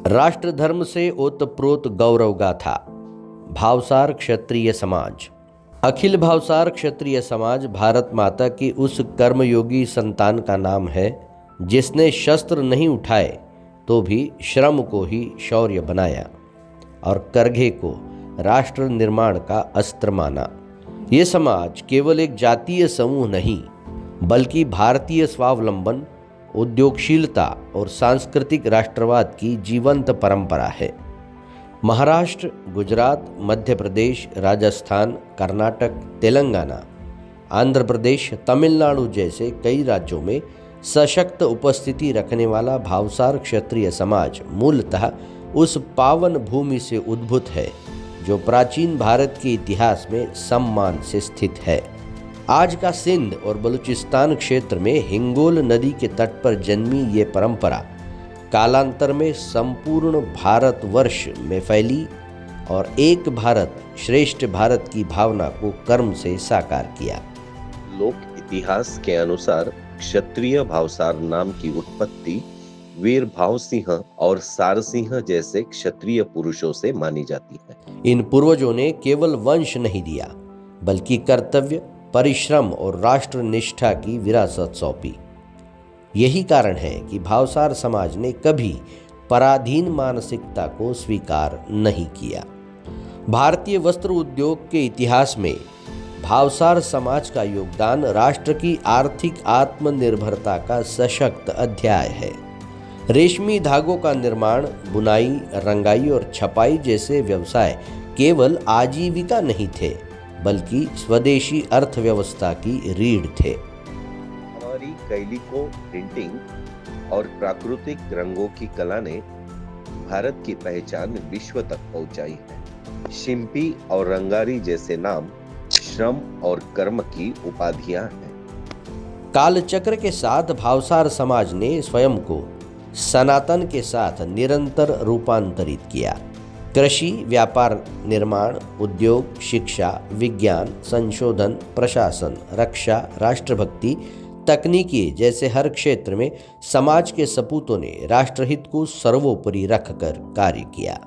राष्ट्र धर्म से ओतप्रोत गौरव गाथा। भावसार क्षत्रिय समाज। अखिल भावसार क्षत्रिय समाज भारत माता की उस कर्मयोगी संतान का नाम है जिसने शस्त्र नहीं उठाए तो भी श्रम को ही शौर्य बनाया और करघे को राष्ट्र निर्माण का अस्त्र माना। ये समाज केवल एक जातीय समूह नहीं बल्कि भारतीय स्वावलंबन, उद्योगशीलता और सांस्कृतिक राष्ट्रवाद की जीवंत परंपरा है। महाराष्ट्र, गुजरात, मध्य प्रदेश, राजस्थान, कर्नाटक, तेलंगाना, आंध्र प्रदेश, तमिलनाडु जैसे कई राज्यों में सशक्त उपस्थिति रखने वाला भावसार क्षत्रिय समाज मूलतः उस पावन भूमि से उद्भूत है जो प्राचीन भारत के इतिहास में सम्मान से स्थित है। आज का सिंध और बलूचिस्तान क्षेत्र में हिंगोल नदी के तट पर जन्मी ये परंपरा कालांतर में संपूर्ण भारतवर्ष में फैली और एक भारत श्रेष्ठ भारत की भावना को कर्म से साकार किया। लोक इतिहास के अनुसार क्षत्रिय भावसार नाम की उत्पत्ति वीर भाव सिंह और सारसिंह जैसे क्षत्रिय पुरुषों से मानी जाती है। इन पूर्वजों ने केवल वंश नहीं दिया बल्कि कर्तव्य, परिश्रम और राष्ट्र निष्ठा की विरासत सौंपी। यही कारण है कि भावसार समाज ने कभी पराधीन मानसिकता को स्वीकार नहीं किया। भारतीय वस्त्र उद्योग के इतिहास में भावसार समाज का योगदान राष्ट्र की आर्थिक आत्मनिर्भरता का सशक्त अध्याय है। रेशमी धागों का निर्माण, बुनाई, रंगाई और छपाई जैसे व्यवसाय केवल आजीविका नहीं थे बल्कि स्वदेशी अर्थव्यवस्था की रीढ़ थे। हमारी कैलिको प्रिंटिंग और प्राकृतिक रंगों की कला ने भारत की पहचान विश्व तक पहुंचाई है। शिंपी और रंगारी जैसे नाम श्रम और कर्म की उपाधियां हैं। कालचक्र के साथ भावसार समाज ने स्वयं को सनातन के साथ निरंतर रूपांतरित किया। कृषि, व्यापार, निर्माण, उद्योग, शिक्षा, विज्ञान, संशोधन, प्रशासन, रक्षा, राष्ट्रभक्ति, तकनीकी जैसे हर क्षेत्र में समाज के सपूतों ने राष्ट्रहित को सर्वोपरि रखकर कार्य किया।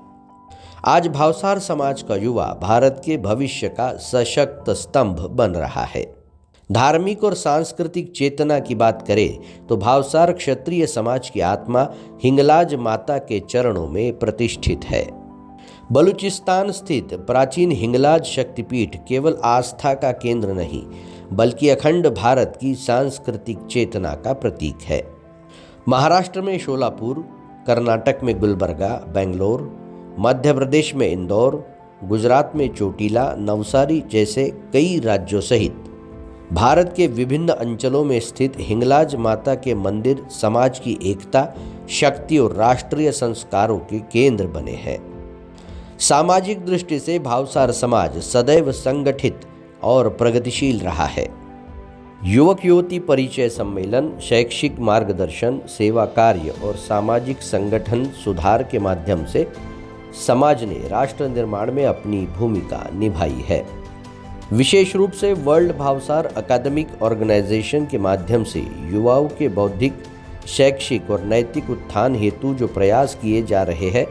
आज भावसार समाज का युवा भारत के भविष्य का सशक्त स्तंभ बन रहा है। धार्मिक और सांस्कृतिक चेतना की बात करें तो भावसार क्षत्रिय समाज की आत्मा हिंगलाज माता के चरणों में प्रतिष्ठित है। बलूचिस्तान स्थित प्राचीन हिंगलाज शक्तिपीठ केवल आस्था का केंद्र नहीं बल्कि अखंड भारत की सांस्कृतिक चेतना का प्रतीक है। महाराष्ट्र में शोलापुर, कर्नाटक में गुलबर्गा, बेंगलोर, मध्य प्रदेश में इंदौर, गुजरात में चोटीला, नवसारी जैसे कई राज्यों सहित भारत के विभिन्न अंचलों में स्थित हिंगलाज माता के मंदिर समाज की एकता, शक्ति और राष्ट्रीय संस्कारों के केंद्र बने हैं। सामाजिक दृष्टि से भावसार समाज सदैव संगठित और प्रगतिशील रहा है। युवक युवती परिचय सम्मेलन, शैक्षिक मार्गदर्शन, सेवा कार्य और सामाजिक संगठन सुधार के माध्यम से समाज ने राष्ट्र निर्माण में अपनी भूमिका निभाई है। विशेष रूप से वर्ल्ड भावसार अकादमिक ऑर्गेनाइजेशन के माध्यम से युवाओं के बौद्धिक, शैक्षिक और नैतिक उत्थान हेतु जो प्रयास किए जा रहे हैं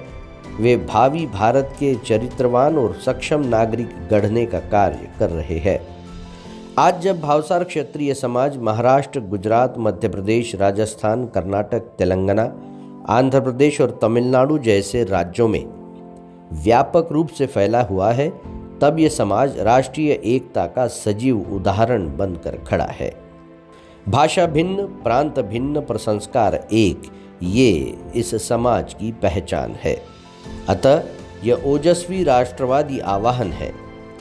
वे भावी भारत के चरित्रवान और सक्षम नागरिक गढ़ने का कार्य कर रहे हैं। आज जब भावसार क्षत्रिय समाज महाराष्ट्र, गुजरात, मध्य प्रदेश, राजस्थान, कर्नाटक, तेलंगाना, आंध्र प्रदेश और तमिलनाडु जैसे राज्यों में व्यापक रूप से फैला हुआ है तब यह समाज राष्ट्रीय एकता का सजीव उदाहरण बनकर खड़ा है। भाषा भिन्न, प्रांत भिन्न पर संस्कार एक, ये इस समाज की पहचान है। अतः यह ओजस्वी राष्ट्रवादी आवाहन है।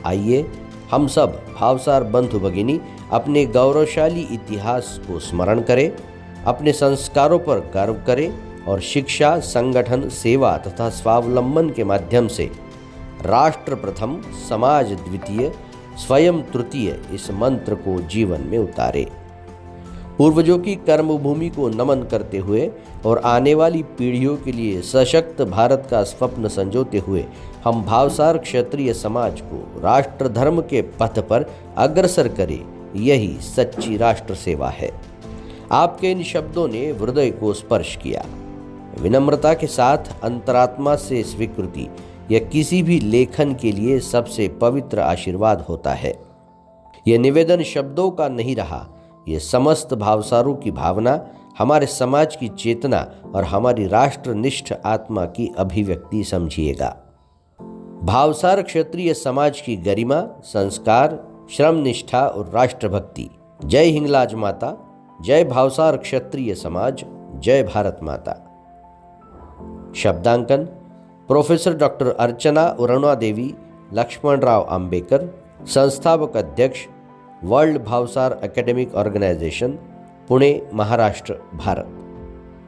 आइए हम सब भावसार बंधु भगिनी अपने गौरवशाली इतिहास को स्मरण करें, अपने संस्कारों पर गर्व करें और शिक्षा, संगठन, सेवा तथा स्वावलंबन के माध्यम से राष्ट्र प्रथम, समाज द्वितीय, स्वयं तृतीय इस मंत्र को जीवन में उतारे। पूर्वजों की कर्मभूमि को नमन करते हुए और आने वाली पीढ़ियों के लिए सशक्त भारत का स्वप्न संजोते हुए हम भावसार क्षत्रिय समाज को राष्ट्र धर्म के पथ पर अग्रसर करें, यही सच्ची राष्ट्र सेवा है। आपके इन शब्दों ने हृदय को स्पर्श किया। विनम्रता के साथ अंतरात्मा से स्वीकृति यह किसी भी लेखन के लिए सबसे पवित्र आशीर्वाद होता है। यह निवेदन शब्दों का नहीं रहा, ये समस्त भावसारों की भावना, हमारे समाज की चेतना और हमारी राष्ट्रनिष्ठ आत्मा की अभिव्यक्ति समझिएगा। भावसार क्षत्रिय समाज की गरिमा, संस्कार, श्रम निष्ठा और राष्ट्रभक्ति। जय हिंगलाज माता, जय भावसार क्षत्रिय समाज, जय भारत माता। शब्दांकन प्रोफेसर डॉक्टर अर्चना अरुणा देवी, लक्ष्मणराव आंबेकर, संस्थापक अध्यक्ष, world Bhavsar academic organisation, Pune, Maharashtra, Bharat.